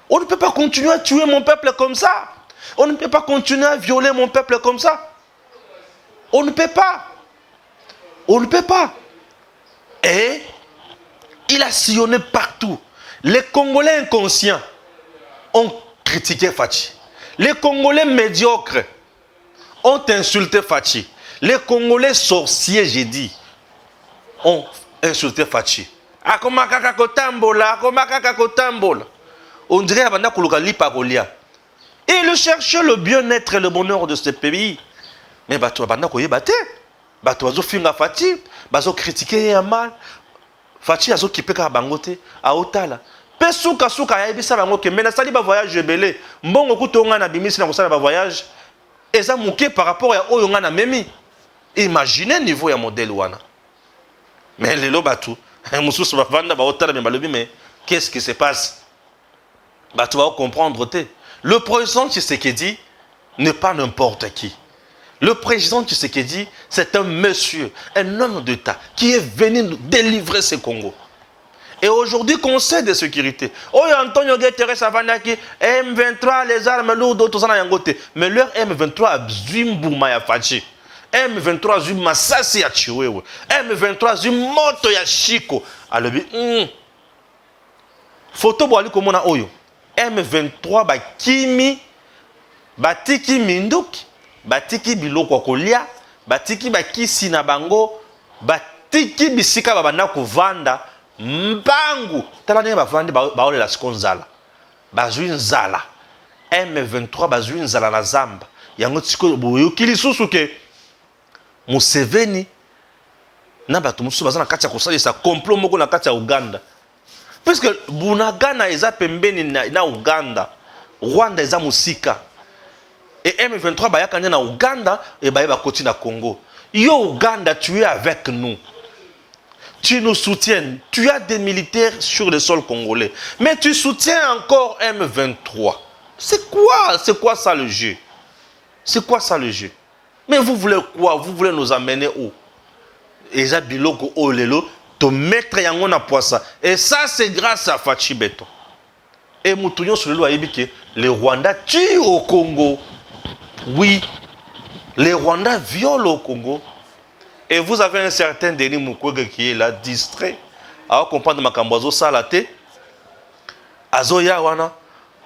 on ne peut pas continuer à tuer mon peuple comme ça. On ne peut pas continuer à violer mon peuple comme ça. On ne peut pas. On ne peut pas. Et il a sillonné partout. Les Congolais inconscients ont critiqué Fachi. Les Congolais médiocres ont insulté Fachi. Les Congolais sorciers, j'ai dit, ont insulté Fachi. On dirait et il cherchait le bien-être et le bonheur de ce pays. Mais Bato finga Fachi, Bazo critiqué mal. Fachi azo kipeka bangote a Otala. Pesuka suka ya ibisa bango ke mena sali ba voyage belé. Mbongo kutonga na bimisi na kosala ba voyage. Eza muke par rapport à oyo nga na memi. Imaginez le niveau ya modèle wana. Mais les lobatu, mususu ba vanda ba Otala me balobi mais qu'est-ce qui se passe? Bah tu vas comprendre te. Le président Tshisekedi n'est pas n'importe qui. Le président Tshisekedi, c'est un monsieur, un homme d'État qui est venu nous délivrer ce Congo. Et aujourd'hui, Conseil de sécurité. Oh, Antonio Guterres Savandaki, M23, les armes lourdes, tout ça, mais leur M23 a Zimbouma ya Fachi. M23 a Zimasasi ya Chiwewe. M23 a Zimoto ya Chiko. Alors, photo boali komona oyo. M23 ba kimi, batiki minduki, batiki biloko kolia, batiki bakisi na bango, batiki bisika babanda kovanda. Mbangu tala ne bavandi baole la skonzala bazwi nzala M23 bazwi nzala na zamba yango tsiko boyokili susuke Museveni na bato musu bazana kati ya kosalisa complot moko na kati ya Uganda puisque Bunagana eza pembeni na Uganda Rwanda eza musika et M23 bayaka na Uganda et bayeba koti na Congo yo Uganda tu es avec nous. Tu nous soutiens. Tu as des militaires sur le sol congolais. Mais tu soutiens encore M23. C'est quoi ça le jeu? C'est quoi ça le jeu? Mais vous voulez quoi? Vous voulez nous amener où? Et ça, biloko olelo, te mettre yango na poissa. Et ça, c'est grâce à Fachi Beton. Et Moutounion sur le loi que les Rwandais tuent au Congo. Oui, les Rwandais violent au Congo. Et vous avez un certain Denis Mukwege qui est là, distrait. Alors, comprendre ma camboiseau salate. Azoya wana,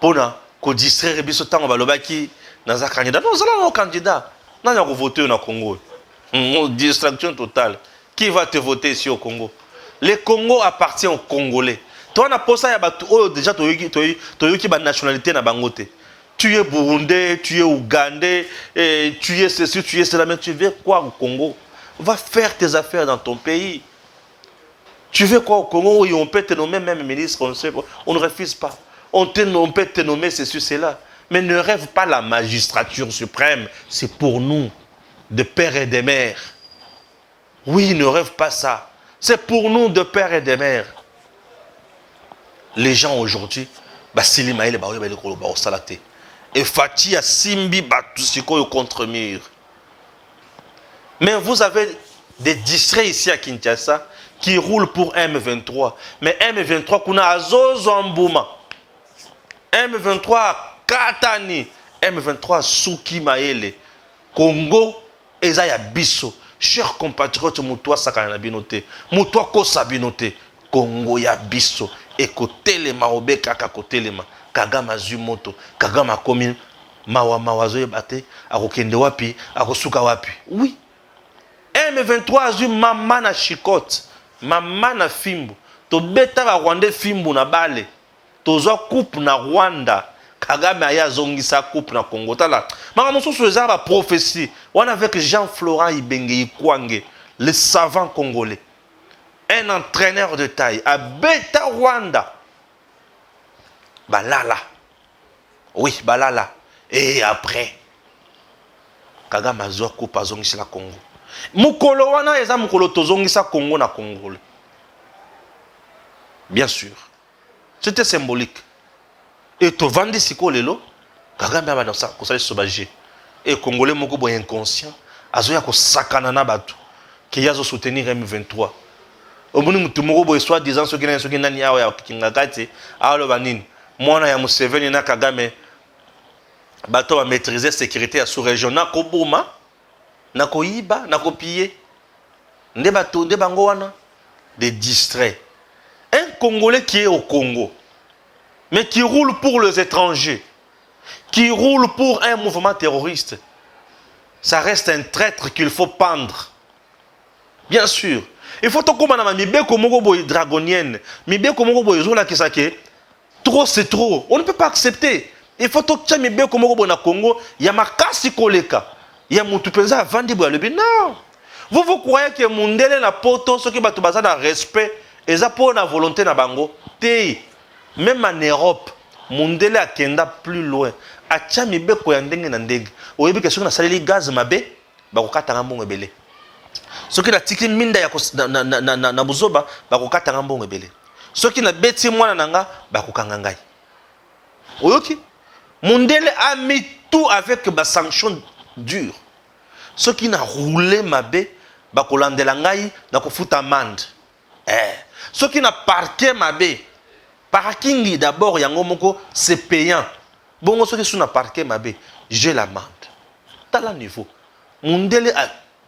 pona, ko distraire biso tango balobaki, naza candidat. Non, ça là, candidat. Non, il y a voté au Congo. Distraction totale. Qui va te voter ici au Congo? Le Congo appartient aux Congolais. Toi, on a posé à Batou, déjà, tu as une nationalité na bangote. Tu es Burundais, tu es Ougandais, tu es ceci, tu es cela, mais tu veux quoi au Congo? Va faire tes affaires dans ton pays. Tu veux quoi au Congo où on peut te nommer même ministre, on ne refuse pas. On peut te nommer ceci, cela. Mais ne rêve pas la magistrature suprême. C'est pour nous, de pères et de mères. Oui, ne rêve pas ça. C'est pour nous, de pères et de mères. Les gens aujourd'hui, Et Fati a Simbi Batusiko contre mur. Mais vous avez des distraits ici à Kinshasa qui roulent pour M23. Mais M23, qu'on a Azozombouma. M23 Katani. M23 Souki Maele. Congo, Ezaya Bisso. Chers compatriotes, Moutoua Sakana Binote. Moutoua Kosa Binote. Congo ya Bisso. Et Kotelema Obe Kaka Kotelema. Kagama Zumoto. Kagama Komi. Mawa Zoye Bate. Akokende Wapi. Akosuka Wapi. Oui. M23 azu mama na chikote, mama na fimbu. To beta ba Rwanda fimbu na bale. Tozwa coupe na Rwanda. Kagame aya zongisa coupe na Congo. Tala. Mama mosusu eza ba prophétie. On avec Jean-Florent Ibenge Ikwange, le savant congolais. Un entraîneur de taille. A beta Rwanda. Balala. Oui, balala. Et après, Kagame azwa coupe azongisa la Congo. Mukolo wana eza mukolo tozongisa Congo na Congolais. Bien sûr. C'était symbolique. Et to vandi siko lelo, Kagame aba na kosala sobager. Et Congolais moko boy inconscient, azoya ko sakana na batu ki yazo soutenir M23. Omuni mutu moko boy soit disant soki nani awa ya kingakati, alo banini. Mwana ya Museveni na Kagame bato va maîtriser sécurité à sous-région na koboma. Nako iba, nako piller. Nde bango wana. Des distraits. Un Congolais qui est au Congo, mais qui roule pour les étrangers, qui roule pour un mouvement terroriste, ça reste un traître qu'il faut pendre. Bien sûr. Il faut tout comme mibe komongo boy dragonienne, mibe komongo boy zola kisake. Trop c'est trop. On ne peut pas accepter. Il faut tout que mibe komongo boy na Congo, ya makasi koleka. Il y a mutu penza vandi boya lebi. Non. Vous croyez que Mundele na poto ce qui batu baza na respect et ça pour na volonté na bango. Te. Même en Europe, Mundele a kenda plus loin. A tchami be ko yandenge na ndenge. Oyebi ke soki na saleli gaz mabe ba ko katanga mbongo ebele. Soki na tiki minda ya na buzoba ba ko katanga mbongo ebele. Soki na beti mwana nanga ba ko kanga ngai. Oyoki Mundele a mis tout avec ba sanction dur. Ceux qui n'ont roulé mabe, bakolandela ngai na kofuta amende. Ceux qui n'ont parqué mabe, parking d'abord yango moko c'est payant. Bon ceux qui sont na parqué mabe, j'ai l'amende. Tala niveau. Mundele a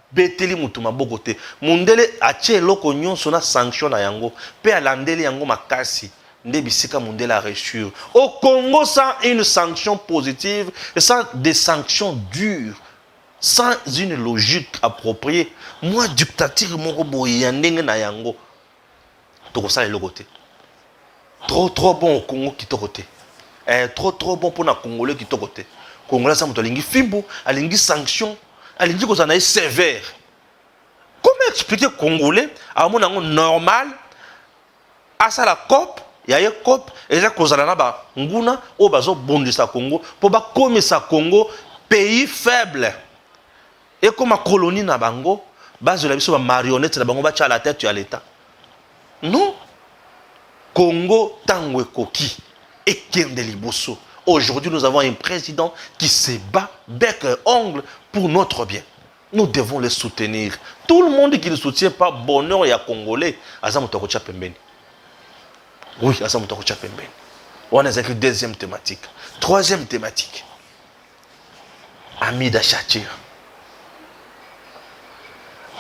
beteli mutu mabokote. Mundele a tie loko nyonso na sanction na yango, pe alandeli yango makasi. Nde bisika Mundele a reçu. Au Congo, sans une sanction positive, et sans des sanctions dures, sans une logique appropriée, moi, dictature, mon robot, il y a un na yango. Tout ça est le côté. Trop bon au Congo qui est côté. Trop bon pour les Congolais qui est côté. Congolais, ça m'a dit fimbo, alingi sanction, alingi que ça n'a sévère. Comment expliquer Congolais à mon angle normal, à ça la COP? Il y a une COP, et ça cause la nguna au bazo bondisa Congo pour ba comme ça Congo pays faible. Et comme ma colonie na bango, base de la biso ba marionnette na bango ba à la tête à l'état. Non. Congo tangwe koki et kende liboso. Aujourd'hui, nous avons un président qui se bat bec et ongle pour notre bien. Nous devons le soutenir. Tout le monde qui ne soutient pas bonheur et à Congolais, azamutoko chapembeni. Oui, on a une deuxième thématique. Troisième thématique. Amida Chachir.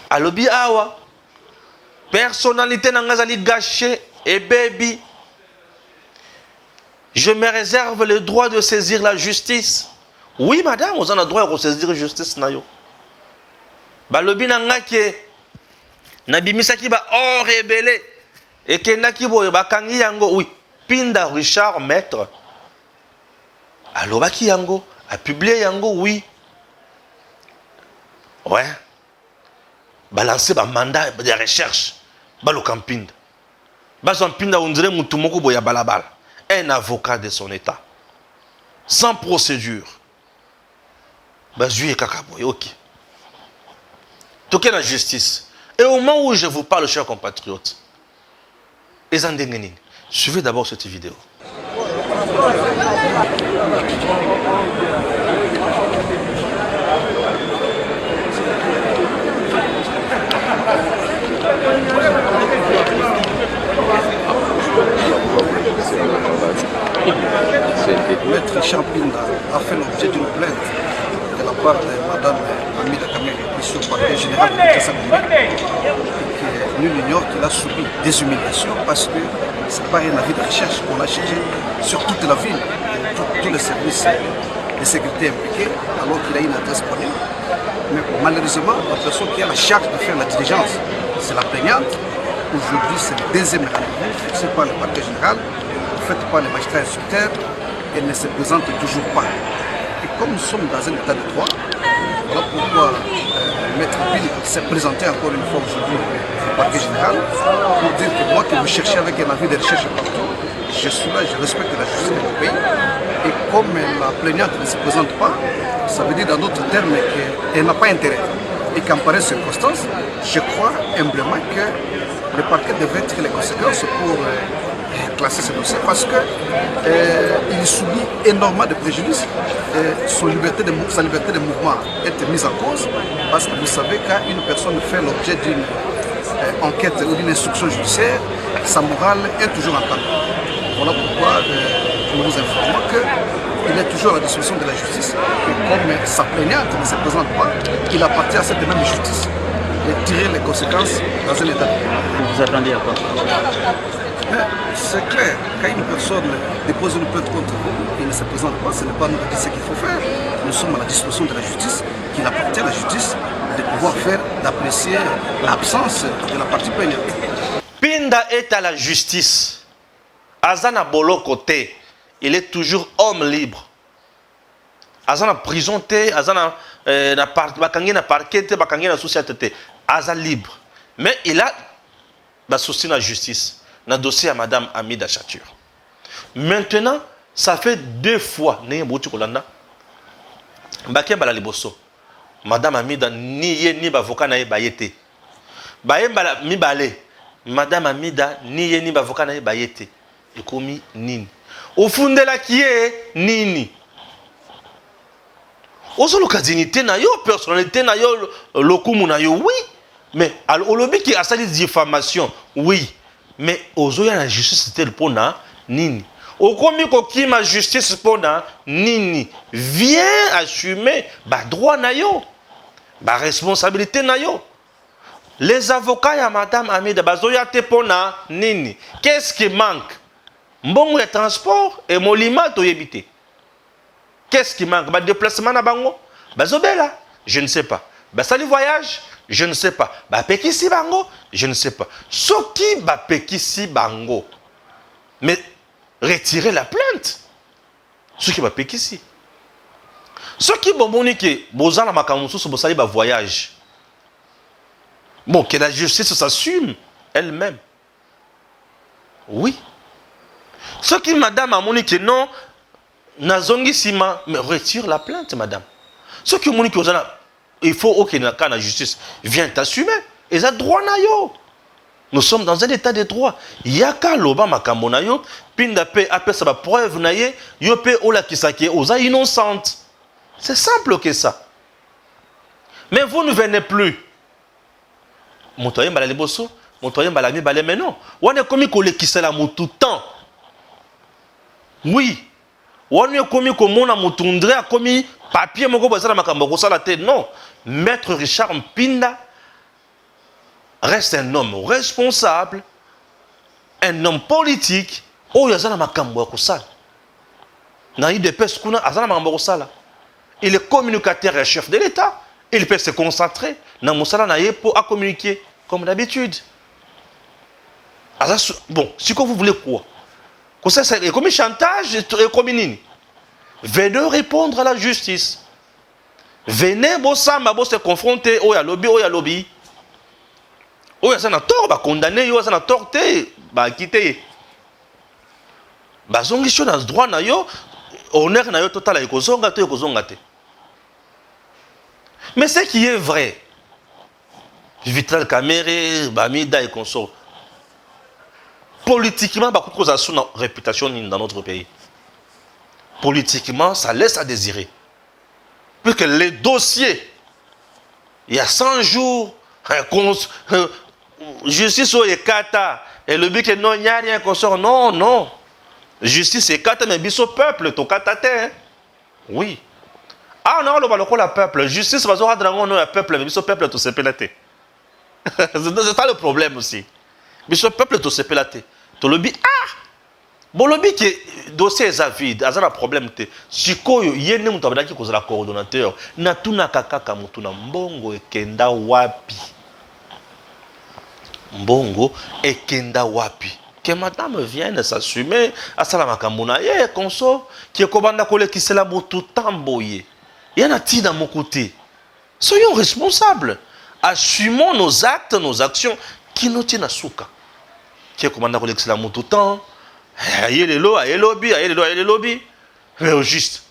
Alobi awa. Personnalité n'angazali gâchée et baby. Je me réserve le droit de saisir la justice. Oui, madame, vous avez le droit de saisir la justice. Balobi nangake. Nabimisaki ba oh rebelle. Et que Nakibo Bakangi Yango, oui, Pinda Richard Maître, Alobaki Yango, a publié Yango, oui. Ouais. Balancer un mandat de recherche. Balokampinda. Bazompinda, on dirait Moutoumoko Boya Balabal. Un avocat de son état. Sans procédure. Bazuye Kakaboy, ok. Toquez la justice. Et au moment où je vous parle, chers compatriotes, suivez d'abord cette vidéo. Maître Champinda a fait l'objet d'une plainte de la part de Mme Amida Kamel, ici au parquet général de Kassabili. Nul n'ignore qu'il a subi des humiliations parce que ce n'est pas un avis de recherche qu'on a cherché sur toute la ville, tous les services de sécurité impliqués, alors qu'il a une adresse connue. Mais malheureusement, la personne qui a la charge de faire la diligence, c'est la plaignante. Aujourd'hui, c'est le deuxième rendez-vous fixé par le parquet général, fait par les magistrats instructeurs. Elle ne se présente toujours pas. Et comme nous sommes dans un état de droit, voilà pourquoi Maître Bill s'est présenté encore une fois aujourd'hui au parquet général pour dire que moi que vous cherchez avec un avis de recherche partout, je suis là, je respecte la justice de mon pays. Et comme la plaignante ne se présente pas, ça veut dire dans d'autres termes qu'elle n'a pas intérêt. Et qu'en pareille circonstance, je crois humblement que le parquet devrait tirer les conséquences pour classer ce dossier parce qu'il subit énormément de préjudices. Sa liberté de mouvement est mise en cause parce que vous savez quand une personne fait l'objet d'une enquête ou d'une instruction judiciaire, sa morale est toujours entendue. Voilà pourquoi nous vous informons qu'il est toujours à la disposition de la justice et comme sa plaignante ne se présente pas, il appartient à cette même justice de tirer les conséquences dans un état de droit. Vous attendez à quoi? C'est clair, quand une personne dépose une plainte contre vous et ne se présente pas, ce n'est pas nous qui disons ce qu'il faut faire. Nous sommes à la disposition de la justice, qu'il appartient à la justice de pouvoir faire, d'apprécier l'absence de la partie plaignante. Pinda est à la justice. Azana Bolo côté, il est toujours homme libre. Azana prison, Azana na parquet, na société, Azana libre. Mais il a la souci de la justice. Dans le dossier à Mme Amida Chature. Maintenant, ça fait 2 fois que Mme Amida ni avocat na bayete. Mme Amida ni avocat na bayete. Et comme nini. Au fond de la qui est nini. Ozo la dignité na yo, personnalité na yo, lokumu na yo, oui. Mais au lobby qui a ça des diffamations, oui. Mais ozo ya la justice c'était le pona nini. Au komi ko ki ma justice pona nini. Viens assumer ba droit na yo, ba responsabilité na yo. Les avocats ya Madame Amida bazoya te pona nini. Qu'est-ce qui manque? Mbongo ya transport et molima to yebite. Qu'est-ce qui manque? Ba déplacement na bango bazobela, je ne sais pas. Ba sali voyage, je ne sais pas. Ba pekisi bango, je ne sais pas. Soki ba pekisi bango. Mais retirer la plainte. Soki ba pekisi. Soki bomboni ke bozala makamusu so bosali ba voyage. Bon, que la justice s'assume elle-même. Oui. Soki madame a moni ke non nazongi sima, mais retire la plainte madame. Soki moni ke ozala il faut aucun cas la justice vient t'assumer. Et ça droit na yo. Nous sommes dans un état de droit. Yaka loba makambo na yo, pinda pe appelle ça preuve na ye, yo pe ola kisaki oza innocente. C'est simple que ça. Mais vous ne venez plus. Montoyen bala liboso, montoyen bala mi bala mais non. On est comme ko le kisala mutu temps. Oui. On est comme ko mona mutundre a komi papier moko bazala makambo ko sala te non. Maître Richard Mpinda reste un homme responsable, un homme politique. Oh, yazana makambo ko sala. Na IDPS kuna azana makambo ko sala. Il est communicateur et chef de l'État. Il peut se concentrer dans Moussala Naye pour communiquer comme d'habitude. Bon, si vous voulez quoi? C'est comme chantage et comme nini. Venez répondre à la justice. Venez, bossama, se confronter au lobby, au lobby. Au ya sana tort, ba condamné, yo sana torté, ba quitter. Ba zongi cho dans droit na yo, honneur na yo total ya kozonga to kozonga te. Mais ce qui est vrai, Vital Kamerhe, Bamida et consorts, politiquement, il y a une réputation dans notre pays. politiquement, ça laisse à désirer. Puisque les dossiers, il y a 100 jours, justice au Ekata, et le but que non, il n'y a rien qu'on sort. Non, non. Justice Ekata, mais biso peuple, to katate. Oui. Ah non, le peuple. Justice, va se rendre le peuple, mais biso peuple, to se pelate. C'est ça le problème aussi. Biso peuple, to se pelate. To le but, ah! Bon, le but que dossier est vide, il y a un problème. Si il y a un coordonnateur, na tuna kaka mutuna mbongo ekenda wapi. Mbongo ekenda wapi. Que madame vienne s'assumer à Salamakambuna. Il y a un conso qui est commandé qui se la tout tamboye. Il y en a-t-il dans mon côté. Soyons responsables. Assumons nos actes, nos actions qui nous tiennent à souka. Qui est commandé qui se la tout temps. Aïe les lobbies, mais au juste.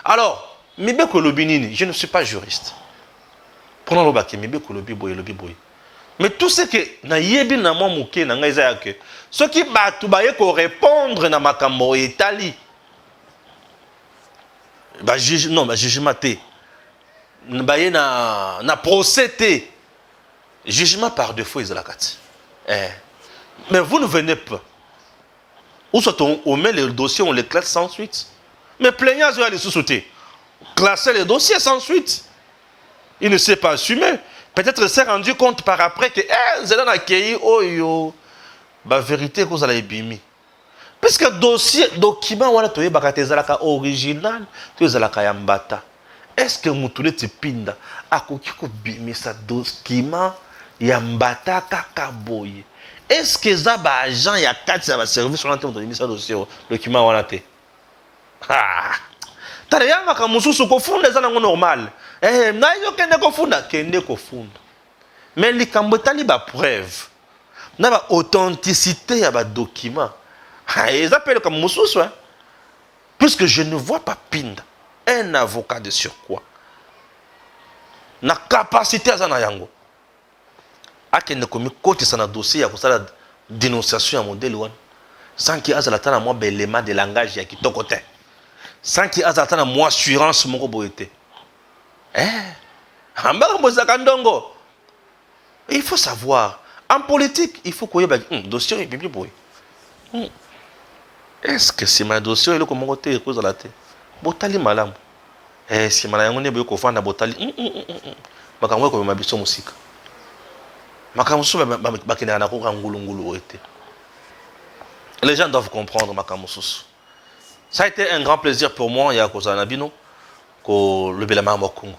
Alors, Mibeko Lobinini, je ne suis pas juriste. Prenons le bac, Mibeko lobby boy. Mais tout ce que na yebi na moi mouké na ngaisa que ce qui va tout bailler ko répondre na makambo Italie. Ba juge non, ba jugement té. Bailler na procès. Jugement par défaut isolakati. Mais vous ne venez pas. Ou soit on met les dossiers, on les classe sans suite. Mais plaignant, je vais aller sous-sauter. Classer les dossiers sans suite. Il ne s'est pas assumé. Peut-être s'est rendu compte par après que Zélan a accueilli, oh yo, la vérité que vous allez bimi. Parce que dossier, document, on a trouvé bakatezalaka original, tu zalaka yambata. Est-ce que Moutoulé te pinda a kokiko bimi sa document yambata kakaboye? Est-ce que ça va agent il y a 4 ça va servir sur l'antenne de l'émission dossier document on a été ah t'as rien ma kamususu ko funda ça normal na yo kende ko funda mais les kambotali ba preuve na ba authenticité ya ba document ils appellent comme mususu hein puisque je ne vois pas pinda un avocat de surcroît na capacité à na yango akende komi côté ça na dossier ya kosala dénonciation ya modèle wana sans qu'il azala tana moi élément de langage ya kitoko te sans qu'il azala tana moi assurance moko boyete ambaka bozaka ndongo il faut savoir en politique il faut koyeba dossier est bibi boy est-ce que c'est ma dossier ile ko moko te kozala te botali malamu si mala yango ne boyo ko fanda botali makamwe ko mabiso musika. Les gens doivent comprendre Makamusus. Ça a été un grand plaisir pour moi, il y a Kozanabino, que le Belama Mokongo.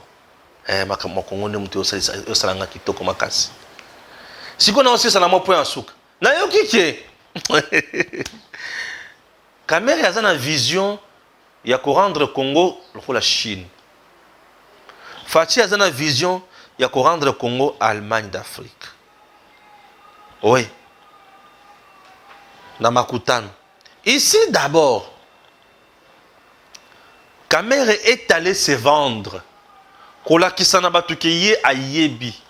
Makamokongo ne mute au Salanga Kitoko Makasi. Si on a aussi Salama point en souk. Nayoki qui est Kamere a une vision, il y a qu'à rendre le Congo pour la Chine. Fatih a une vision, il y a qu'à rendre le Congo Allemagne d'Afrique. Oui. Namakutano. Ici d'abord, Kamere est allé se vendre. à Yebi.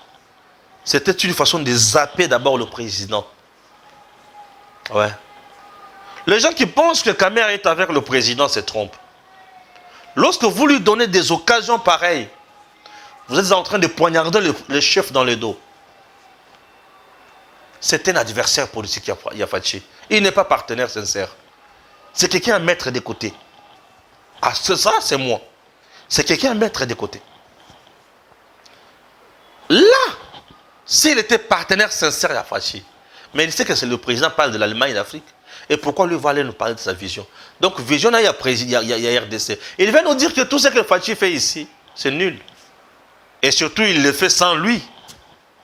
C'était une façon de zapper d'abord le président. Ouais. Les gens qui pensent que Kamere est avec le président se trompent. Lorsque vous lui donnez des occasions pareilles, vous êtes en train de poignarder le chef dans le dos. C'est un adversaire politique, Yafachi. Il n'est pas partenaire sincère. C'est quelqu'un à mettre de côté. Ah, ça, c'est moi. C'est quelqu'un à mettre de côté. Là, s'il était partenaire sincère, Yafachi, mais il sait que c'est le président qui parle de l'Allemagne et d'Afrique. Et pourquoi lui va aller nous parler de sa vision? Donc, vision, il y a RDC. Il va nous dire que tout ce que Fachi fait ici, c'est nul. Et surtout, il le fait sans lui.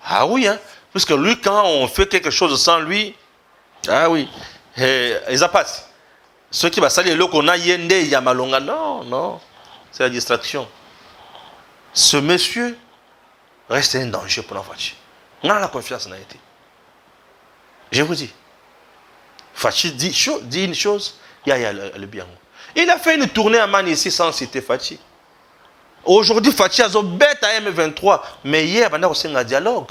Ah oui, hein. Puisque lui, quand on fait quelque chose sans lui, ah oui, ils appâtent. Ceux qui va salir le qu'on a yende, yamalonga, non, non, c'est la distraction. Ce monsieur reste un danger pour l'Fachi. On a la confiance en été. Je vous dis, Fachi dit une chose, il y a le bien. Il a fait une tournée à Man ici sans citer Fachi. Aujourd'hui, Fachi a bête à M23, mais hier, on a aussi un dialogue.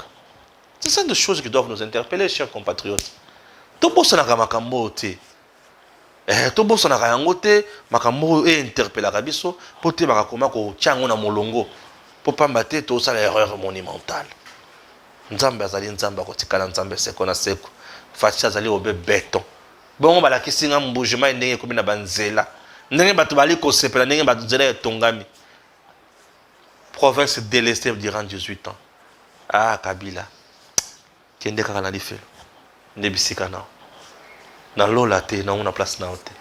C'est ça des choses qui doivent nous interpeller, chers compatriotes. Tout pour ça, tobosana yango te makambo interpellaka biso po te bakakoma kotia yango na molongo po pamba te tosala erreur monumentale. Nzambe azali nzambe akotikala nzambe seko na seko. Faci azali obe beton. Bongo balakisi nga mbujima ndenge ekomi na banzela. Ndenge bato bali kosepela ndenge bato nzela etongami. Province délestée durant 18 ans. Ah Kabila. Kende kaka na lifelo. Nde bisika nao. Na lola te na una place nao te.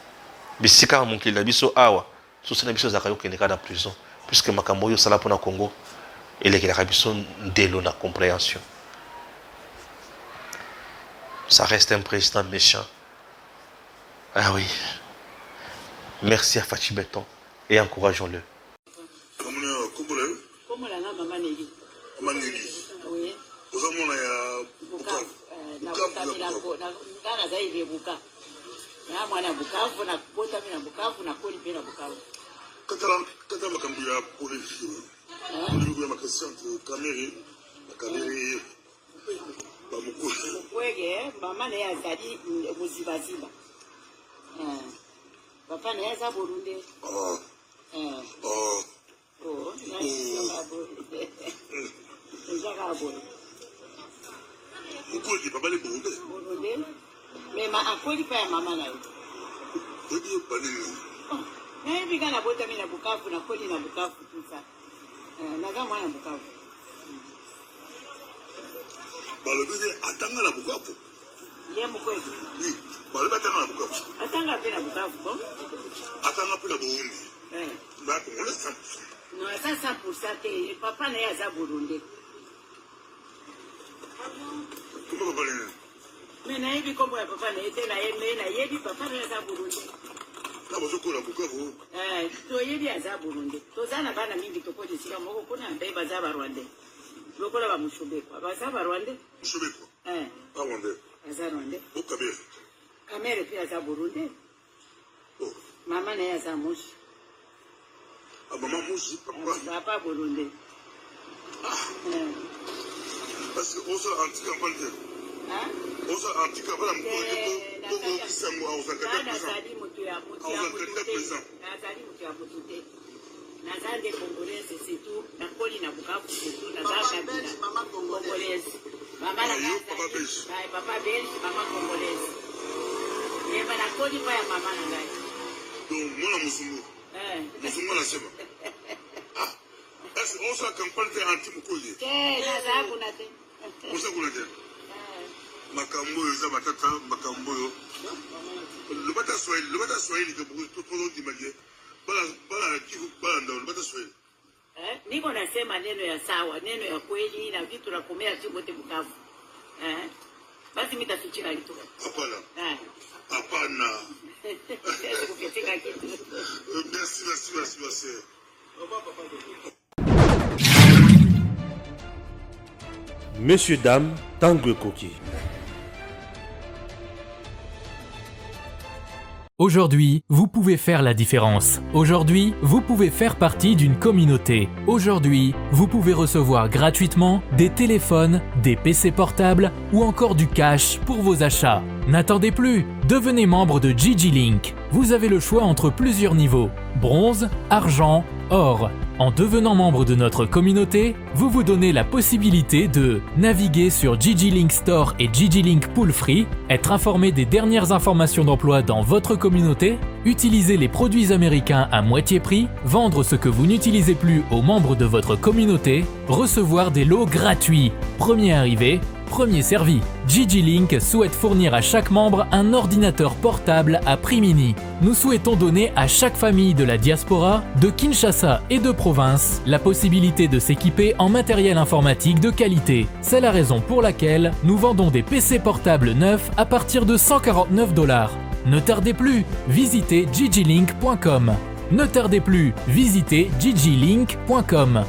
Bisika mokili na biso awa. Sosi na biso zakayo kende kaka na prison. Puisque makambo yo sala pona Congo. Elekelaka biso ndelo na compréhension. Ça reste un président méchant. Ah oui. Merci à Faci Beton et encourageons-le. Mama ne azali muzibaziba. Papa ne aza Burundi. Mukoli papa le Burundi. Burundi. Mais ma akoli pa ya mama na yo. Odi banini. Na biga na bota mina Bukavu na koli na Bukavu tusa. Naga mwana Bukavu. Balobeze atanga na Bukavu. Ye mukwezi. Oui, balobeze atanga na Bukavu. Atanga pe na Bukavu bon? Atanga pe na Burundi. Na Congo 100%. Non, ça 100% te papa na yaza Burundi. Comment papa ne? Mais na yebi kombo ya papa na ete na yeme na yebi papa na yaza Burundi. Na bozoko na Bukavu. To yebi yaza Burundi. To zana bana mingi to koji sika moko kuna mbe baza ba Rwanda. Lokola ba mushobeko. Baza ba Rwanda. Mushobeko. Ba Rwanda. Baza Rwanda. O Kamere. Kamere pia yaza Burundi. Oh. Mama na yaza Mushi. Maman Mushi papa. Papa Burundi. Parce que on sera anti-campagne. On sera anti-campagne. On s'est moi aux enquêteurs présents. Nazali mutu ya mutute. Nazande Congolese c'est tout. Na koli na Bukavu c'est tout. Nazali mama Congolese. Mama na papa belge. Papa belge, mama Congolese. Yeba na koli pa ya mama na ngai. Donc moi la musungu. Musungu la sema. Est-ce qu'on sera campagne anti-mukoli? Nazali kuna te. On sait kuna te. Makambo yoza batata makambo yo. Le bata Swahili que pour tout le monde imagine. Bala kivu bala ndao le bata Swahili. Niko nasema neno ya sawa, neno ya kweli na vitu na komea chibote Bukavu. Basi mitafichika kitu. Hapana. Hapana. Kufichika kitu. Merci. Messieurs, dames, Tanguy Koki. Aujourd'hui, vous pouvez faire la différence. Aujourd'hui, vous pouvez faire partie d'une communauté. Aujourd'hui, vous pouvez recevoir gratuitement des téléphones, des PC portables ou encore du cash pour vos achats. N'attendez plus, devenez membre de GG Link. Vous avez le choix entre plusieurs niveaux, bronze, argent, or. En devenant membre de notre communauté, vous vous donnez la possibilité de naviguer sur GG Link Store et GG Link Pool Free, être informé des dernières informations d'emploi dans votre communauté, utiliser les produits américains à moitié prix, vendre ce que vous n'utilisez plus aux membres de votre communauté, recevoir des lots gratuits. Premier arrivé, premier servi. GG Link souhaite fournir à chaque membre un ordinateur portable à prix mini. Nous souhaitons donner à chaque famille de la diaspora, de Kinshasa et de province, la possibilité de s'équiper en matériel informatique de qualité. C'est la raison pour laquelle nous vendons des PC portables neufs à partir de $149. Ne tardez plus, visitez gglink.com. Ne tardez plus, visitez gglink.com.